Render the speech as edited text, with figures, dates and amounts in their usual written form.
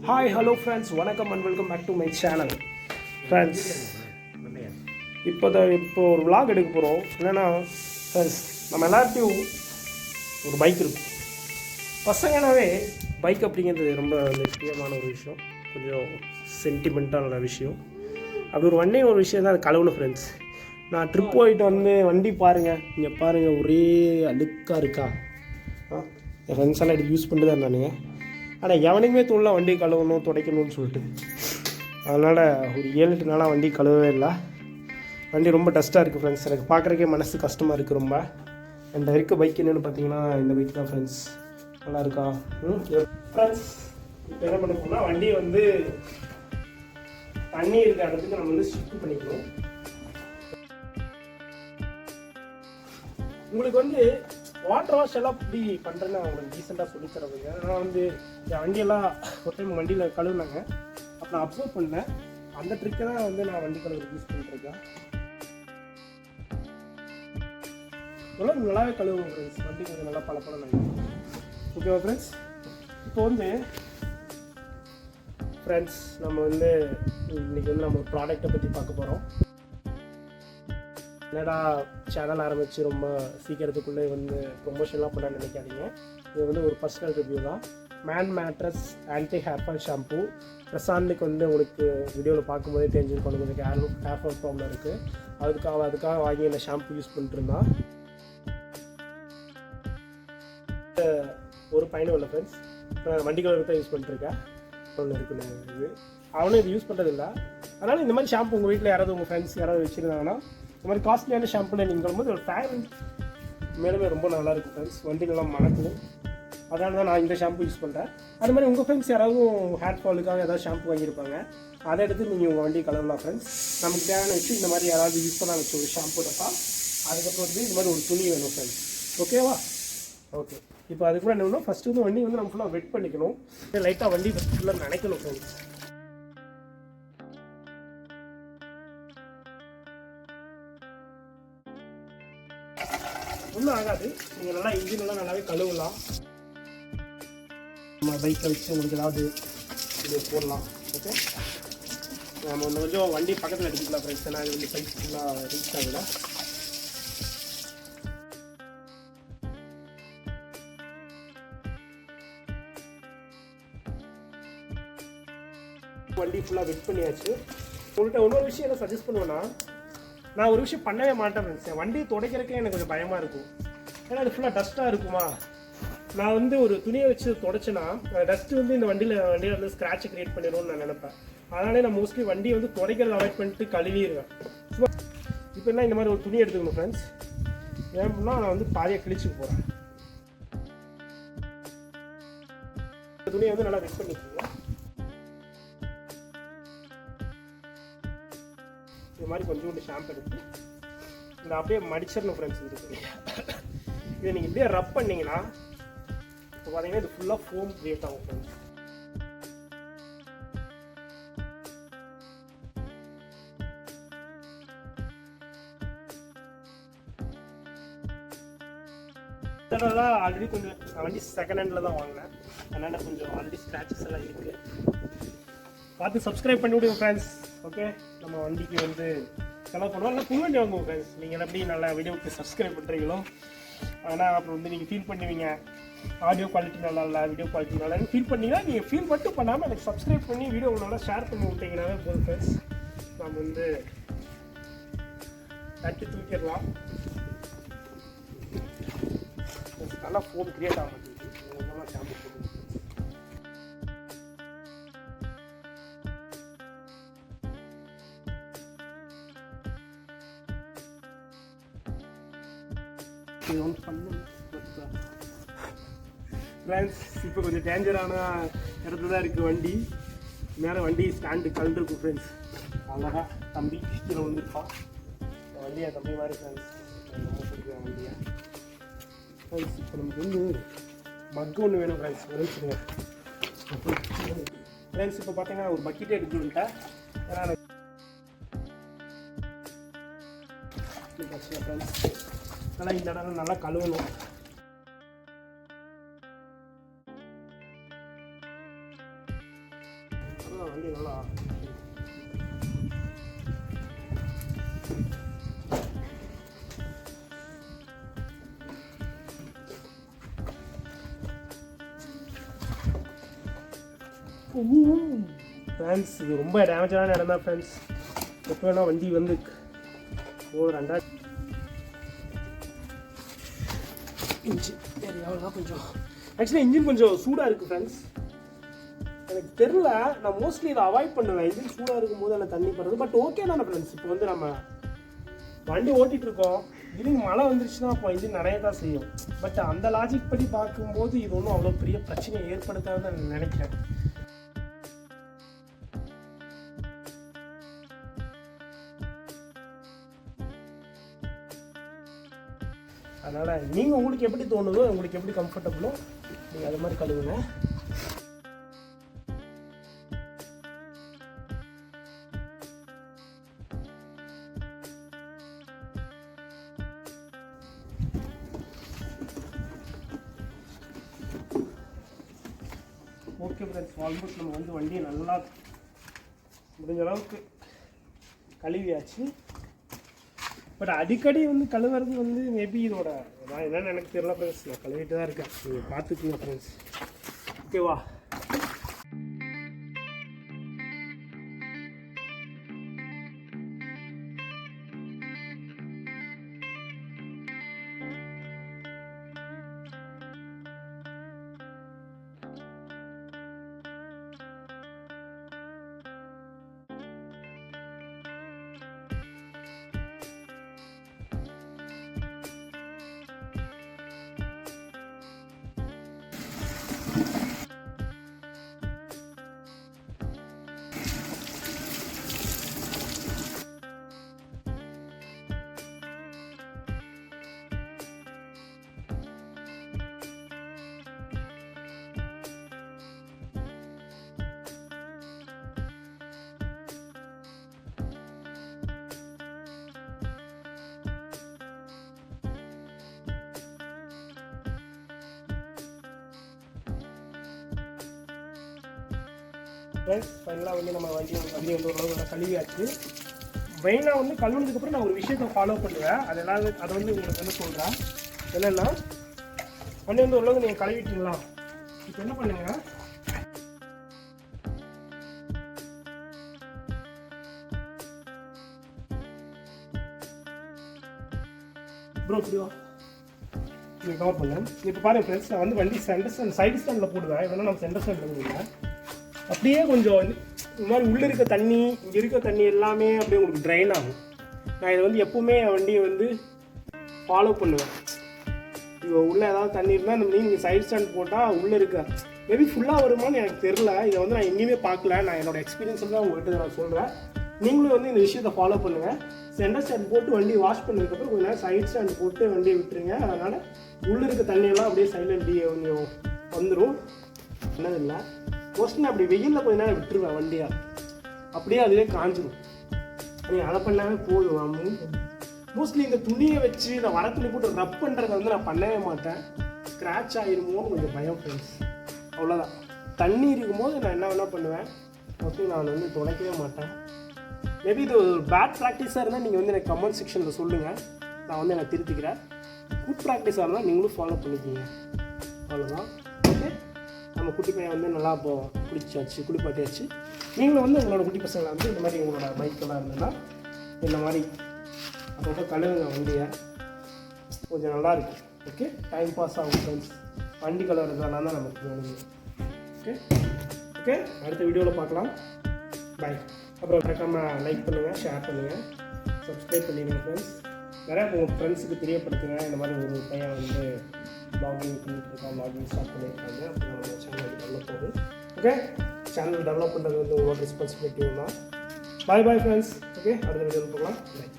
Hi hello friends, வணக்கம் and welcome back to my channel. Friends, இப்போ ஒரு vlog எடுக்க போகிறோம். என்னென்னா ஃப்ரெண்ட்ஸ், நம்ம எல்லார்ட்டையும் ஒரு பைக் இருக்கும். பசங்கனாவே பைக் அப்படிங்கிறது ரொம்ப முக்கியமான ஒரு விஷயம், கொஞ்சம் சென்டிமெண்ட்டான விஷயம். அப்படி ஒரு ஒரு விஷயம் தான் அது கழுவுணும். ஃப்ரெண்ட்ஸ், நான் ட்ரிப் போயிட்டு வந்து வண்டி பாருங்கள், இங்கே பாருங்கள், ஒரே அழுக்காக இருக்கா. என் ஃப்ரெண்ட்ஸ் எல்லாம் எடுத்து யூஸ் பண்ணிட்டு தான் நானுங்க. ஆனால் எவனுக்குமே தோணல வண்டி கழுவணும் துடைக்கணும்னு சொல்லிட்டு. அதனால் ஒரு 7-8 நாளாக வண்டி கழுவவே இல்லை. வண்டி ரொம்ப டஸ்ட்டாக இருக்குது ஃப்ரெண்ட்ஸ். எனக்கு பார்க்குறக்கே மனசு கஷ்டமாக இருக்குது ரொம்ப. என்கிட்ட இருக்க பைக் என்னென்னு பார்த்தீங்கன்னா இந்த பைக் தான் ஃப்ரெண்ட்ஸ். நல்லா இருக்கா ஃப்ரெண்ட்ஸ்? இப்போ என்ன பண்ண போனால் வண்டி வந்து தண்ணி இருக்க இடத்துக்கு நம்ம வந்து ஷிஃப்ட் பண்ணிக்கணும். உங்களுக்கு வந்து வாட்டர் வாஷ் எல்லாம் இப்படி பண்ணுறேன்னு அவங்களுக்கு டீசெண்டாக சொல்லித்தரதுங்க. ஆனால் வந்து என் வண்டியெல்லாம் ஒரு டைம் வண்டியில் கழுவுனாங்க, அப்போ நான் அப்சர்வ் பண்ணேன். அந்த ட்ரிக்கை தான் வந்து நான் வண்டி கழுவு யூஸ் பண்ணிட்டுருக்கேன். நல்லாவே கழுவுங்க ஃப்ரெண்ட்ஸ், வண்டி கொஞ்சம் நல்லா பழப்படம் ஆகிடும். ஓகேவா ஃப்ரெண்ட்ஸ்? இப்போ வந்து ஃப்ரெண்ட்ஸ், நம்ம வந்து இன்றைக்கி வந்து நம்ம ஒரு ப்ராடக்டை பற்றி பார்க்க போகிறோம். என்னடா சேனல் ஆரம்பித்து ரொம்ப சீக்கிரத்துக்குள்ளே வந்து ப்ரொமோஷன்லாம் பண்ண நினைக்காதீங்க. இது வந்து ஒரு பர்சனல் ரிவ்யூ தான். Man matters anti hair fall shampoo. பிரசாந்துக்கு வந்து உங்களுக்கு வீடியோவில் பார்க்கும்போதே தெரிஞ்சுருக்கணும், கொஞ்சம் ஹேர் ஃபால் ப்ராப்ளம் இருக்குது. அதுக்காக வாங்கி இந்த ஷாம்பு யூஸ் பண்ணிட்டுருந்தான். ஒரு பையனும் இல்லை ஃப்ரெண்ட்ஸ், வண்டி கலருக்கு தான் யூஸ் பண்ணிட்டுருக்கேன். ஒன்று இருக்குன்னு இது அவனும் இது யூஸ் பண்ணுறதில்ல. அதனால் இந்த மாதிரி ஷாம்பு உங்கள் வீட்டில் யாராவது உங்கள் ஃப்ரெண்ட்ஸ் யாராவது வச்சுருந்தாங்கன்னா, இந்த மாதிரி காஸ்ட்லியான ஷாம்புல நீங்கள் வரும்போது ஒரு ஃபேன் மேலுமே ரொம்ப நல்லாயிருக்கும் ஃப்ரெண்ட்ஸ். வண்டி நல்லா மணக்கும். அதனால தான் நான் இந்த ஷாம்பு யூஸ் பண்ணுறேன். அது மாதிரி உங்கள் ஃப்ரெண்ட்ஸ் யாராவது ஹேர் ஃபாலுக்காக ஏதாவது ஷாம்பு வாங்கியிருப்பாங்க, அதை எடுத்து நீங்கள் உங்கள் வண்டி கலரலாம் ஃப்ரெண்ட்ஸ். நமக்கு தேவையான வச்சு இந்த மாதிரி யாராவது யூஸ் பண்ண வச்சு ஒரு ஷாம்பு டப்பா, அதுக்கப்புறம் வந்து இந்த மாதிரி ஒரு துணி வேணும் ஃப்ரெண்ட்ஸ். ஓகேவா? ஓகே. இப்போ அதுக்கு கூட என்ன வேணும், ஃபஸ்ட்டு வந்து வண்டி வந்து நம்ம ஃபுல்லாக வெட் பண்ணிக்கணும். லைட்டாக வண்டி ஃபுல்லாக நினைக்கணும் ஃப்ரெண்ட்ஸ். ஒன்றும் ஆகாது, நீங்கள் நல்லா இன்ஜினெல்லாம் நல்லாவே கழுவலாம். நம்ம பைக்கை வச்சு உங்களுக்கு ஏதாவது இது போடலாம். ஓகே, நம்ம ஒன்று கொஞ்சம் வண்டி பக்கத்தில் அடிக்கலாம் ஃப்ரெண்ட்ஸ். ஏன்னா இது வந்து பைக் ஃபுல்லாக ரீச் ஆகல. வண்டி ஃபுல்லாக வெட் பண்ணியாச்சு. உங்கள்கிட்ட இன்னொரு விஷயம் என்ன சஜஸ்ட் பண்ணுவேன்னா, நான் ஒரு விஷயம் பண்ணவே மாட்டேன் ஃப்ரெண்ட்ஸ். என் வண்டியை துடைக்கிறக்கே எனக்கு கொஞ்சம் பயமாக இருக்கும். ஏன்னா அது ஃபுல்லாக டஸ்ட்டாக இருக்குமா. நான் வந்து ஒரு துணியை வச்சு துடைச்சேன்னா டஸ்ட்டு வந்து இந்த வண்டியில் வந்து ஸ்க்ராட்சை க்ரியேட் பண்ணிடும்னு நான் நினைப்பேன். அதனாலே நான் மோஸ்ட்லி வண்டியை வந்து துடைக்கிறத அவாய்ட் பண்ணிட்டு கழுவிடுவேன். இப்போ என்ன, இந்த மாதிரி ஒரு துணி எடுத்துக்கணும் ஃப்ரெண்ட்ஸ். ஏன் அப்படின்னா நான் வந்து பாதியாக கிழிச்சுக்க போகிறேன். இந்த துணியை வந்து நல்லா வெட் பண்ணிக்கோங்க. இது மாதிரி கொஞ்சோண்டு ஷாம்பு எடுத்து இந்த அப்படியே மடிச்சிடணும் ஃப்ரெண்ட்ஸ். இதை நீங்கள் இப்படியே ரப் பண்ணிங்கன்னா இப்போ பார்த்தீங்கன்னா இது ஃபுல்லாக ஃபோம் க்ரியேட் ஆகும் ஃப்ரெண்ட்ஸ். இதெல்லாம் ஆல்ரெடி கொஞ்சம் வண்டி செகண்ட் ஹேண்டில் தான் வாங்கினேன், அதனால் கொஞ்சம் ஆல்ரெடி ஸ்க்ராச்சஸ் எல்லாம் இருக்குது. பார்த்து சப்ஸ்கிரைப் பண்ணி விடுங்க ஃப்ரெண்ட்ஸ். ஓகே, நம்ம வண்டிக்கு வந்து செலவு பண்ணுவோம். இல்லை புது வண்டி வாங்குவோம் ஃப்ரெண்ட்ஸ். நீங்கள் எப்படி நல்லா வீடியோவுக்கு சப்ஸ்கிரைப் பண்ணுறீங்களோ, ஆனால் அப்புறம் வந்து நீங்கள் ஃபீல் பண்ணுவீங்க ஆடியோ குவாலிட்டி நல்லா இல்லை, வீடியோ குவாலிட்டி நல்லா ஃபீல் பண்ணிங்கன்னா நீங்கள் ஃபீல் மட்டும் பண்ணாமல் எனக்கு சப்ஸ்கிரைப் பண்ணி வீடியோ நல்லா ஷேர் பண்ணி விட்டீங்கன்னாவே போதும் ஃப்ரெண்ட்ஸ். நம்ம வந்து தட்டி தூக்கிடலாம். நல்லா ஃபோன் க்ரியேட் ஆக மாட்டேங்குது. நல்லா ஷாம்பு போடுங்க. ஃப்ரெண்ட்ஸ், இப்போ கொஞ்சம் டேஞ்சரான இடத்துல தான் இருக்குது வண்டி. மேலே வண்டி ஸ்டாண்டு கலந்துருக்கும் ஃப்ரெண்ட்ஸ். அழகாக தம்பி கீழே வந்துருப்பான். வண்டியை தம்பி மாதிரி ஃப்ரெண்ட்ஸ் வண்டியை ஃப்ரெண்ட்ஸ். இப்போ நமக்கு வந்து மக்கு ஒன்று வேணும் ஃப்ரெண்ட்ஸ். வச்சுருங்க ஃப்ரெண்ட்ஸ். இப்போ பார்த்தீங்கன்னா ஒரு பக்கெட்டே எடுத்துக்கிட்டேன். ஏன்னா ஃப்ரெண்ட்ஸ் நல்லா இந்த இடம் நல்லா கழுவணும். அதான் வண்டி நல்லா ஃப்ரெண்ட்ஸ். இது ரொம்ப டேமேஜான இடம் தான் ஃப்ரெண்ட்ஸ். எப்போ வேணால் வண்டி வந்து ஒரு 2000 இன்ச்சு ஏரியாவெல்லாம் கொஞ்சம் ஆக்சுவலாக இன்ஜின் கொஞ்சம் சூடாக இருக்குது ஃப்ரெண்ட்ஸ். எனக்கு தெரில, நான் மோஸ்ட்லி இதை அவாய்ட் பண்ணுவேன் இன்ஜின் சூடாக இருக்கும்போது அதில் தண்ணி படுறது. பட் ஓகே தானே ஃப்ரெண்ட்ஸ். இப்போ வந்து நம்ம வண்டி ஓட்டிகிட்டு இருக்கோம், திடீர்னு மழை வந்துருச்சுன்னா அப்போ இன்ஜின் நிறைய தான் செய்யும். பட் அந்த லாஜிக் படி பார்க்கும்போது இது ஒன்றும் அவ்வளோ பெரிய பிரச்சனையை ஏற்படுத்தாதுன்னு நான் நினைக்கிறேன். அதனால் நீங்கள் உங்களுக்கு எப்படி தோணுதோ, உங்களுக்கு எப்படி கம்ஃபர்டபுளோ நீங்கள் அது மாதிரி கழுவுங்க. ஓகே ஃப்ரெண்ட்ஸ், ஆல்மோஸ்ட் நம்ம வந்து வண்டியை நல்லா முடிஞ்ச அளவுக்கு கழுவியாச்சு. பட் அடிக்கடி வந்து கழுவுறது வந்து மேபி இதோட நான் என்னென்னு எனக்கு தெரியல ஃப்ரெண்ட்ஸ். நான் கழுவிட்டு தான் இருக்கேன், நீங்கள் பார்த்துக்குங்க ஃப்ரெண்ட்ஸ். ஓகேவா? ஃப்ரெண்ட்ஸ், ஃபைனலாக வந்து நம்ம வண்டி வந்து ஓரளவு கழுவியாச்சு. மெயினாக வந்து கழுவுனதுக்கப்புறம் நான் ஒரு விஷயத்தை ஃபாலோ பண்ணுவேன். அது எல்லாரும் அதை வந்து உங்களுக்கு வந்து சொல்கிறேன். என்னென்னா, வண்டி வந்து ஓரளவு நீங்கள் கழுவிட்டீங்களா, இப்போ என்ன பண்ணுங்க, ப்ரோ இப்படிவா நீங்கள் கவர் பண்ணுங்க. இப்போ பாருங்கள் ஃப்ரெண்ட்ஸ், நான் வந்து வண்டி சைடு ஸ்டாண்டில் போடுவேன். இதெல்லாம் நம்ம சென்டர் ஸ்டாண்டில் போடுவேன். அப்படியே கொஞ்சம் இந்த மாதிரி உள்ளே இருக்க தண்ணி, இங்கே இருக்க தண்ணி எல்லாமே அப்படியே உங்களுக்கு ட்ரைன் ஆகும். நான் இதை வந்து எப்போவுமே என் வண்டியை வந்து ஃபாலோ பண்ணுவேன். இப்போ உள்ளே ஏதாவது தண்ணி இருந்தால் இந்த நீங்கள் சைடு ஸ்டாண்ட் போட்டால் உள்ளே இருக்க மேபி ஃபுல்லாக வருமானு எனக்கு தெரில. இதை வந்து நான் எங்கேயுமே பார்க்கல. நான் என்னோடய எக்ஸ்பீரியன்ஸில் தான் உங்கள்கிட்ட நான் சொல்கிறேன். நீங்களும் வந்து இந்த விஷயத்தை ஃபாலோ பண்ணுங்கள். சென்டர் ஸ்டாண்ட் போட்டு வண்டி வாஷ் பண்ணதுக்கப்புறம் கொஞ்சம் நேரம் சைடு ஸ்டாண்ட் போட்டு வண்டியை விட்டுருங்க. அதனால் உள்ளே இருக்க தண்ணியெல்லாம் அப்படியே சைலண்ட்லியே கொஞ்சம் வந்துடும். என்னதில்லை, மோஸ்ட்லி அப்படி வெயிலில் கொஞ்ச நேரம் விட்டுருவேன் வண்டியை, அப்படியே அதுவே காஞ்சிடும். நீங்கள் அதை பண்ணாவே போதும். மோஸ்ட்லி இந்த துணியை வச்சு நான் வர துணி போட்டு ரப் பண்ணுறதை வந்து நான் பண்ணவே மாட்டேன். ஸ்க்ராட்ச் ஆகிருமோன்னு கொஞ்சம் பயம் ஃப்ரெண்ட்ஸ், அவ்வளோதான். தண்ணி இருக்கும்போது நான் என்ன வேணால் பண்ணுவேன், மோஸ்ட்லி நான் வந்து துடைக்கவே மாட்டேன். மேபி இது ஒரு பேட் ப்ராக்டிஸாக இருந்தால் நீங்கள் வந்து எனக்கு கமெண்ட் செக்ஷனில் சொல்லுங்கள், நான் வந்து எனக்கு திருத்திக்கிறேன். குட் ப்ராக்டிஸாக இருந்தால் நீங்களும் ஃபாலோ பண்ணிக்கிங்க, அவ்வளோதான். ஓகே, நம்ம குட்டி பையன் வந்து நல்லா இப்போ குளிப்பாட்டியாச்சு. நீங்களும் வந்து உங்களோட குட்டி பசங்களை வந்து இந்த மாதிரி உங்களோட பைக்கெல்லாம் இருந்ததுன்னா இந்த மாதிரி அப்பப்போ கழுவுங்க வண்டியை, கொஞ்சம் நல்லாயிருக்கு. ஓகே, டைம் பாஸ் ஆகும் ஃப்ரெண்ட்ஸ். வண்டி கழுவுறதுனால தான் நமக்கு வேணுங்க. ஓகே ஓகே, அடுத்த வீடியோவில் பார்க்கலாம். பாய். அப்புறம் மறக்காமல் லைக் பண்ணுங்கள், ஷேர் பண்ணுங்கள், சப்ஸ்கிரைப் பண்ணிடுங்க ஃப்ரெண்ட்ஸ். நிறையா உங்கள் ஃப்ரெண்ட்ஸுக்கு தெரியப்படுத்துங்க. இந்த மாதிரி ஒரு பையன் வந்து ப்ளாகிங் பண்ணிட்டுருக்கான், ப்ளாகிங் ஸ்டார்ட் பண்ணியிருக்காங்க. அப்புறம் நம்ம சேனல் டெவலப் ஆகுது. ஓகே, சேனல் டெவலப் பண்ணுறது வந்து உங்களோட ரெஸ்பான்சிபிலிட்டி தான். பாய் பாய் ஃப்ரெண்ட்ஸ். ஓகே, அடுத்த வீடியோவில் பார்க்கலாம். பாய்.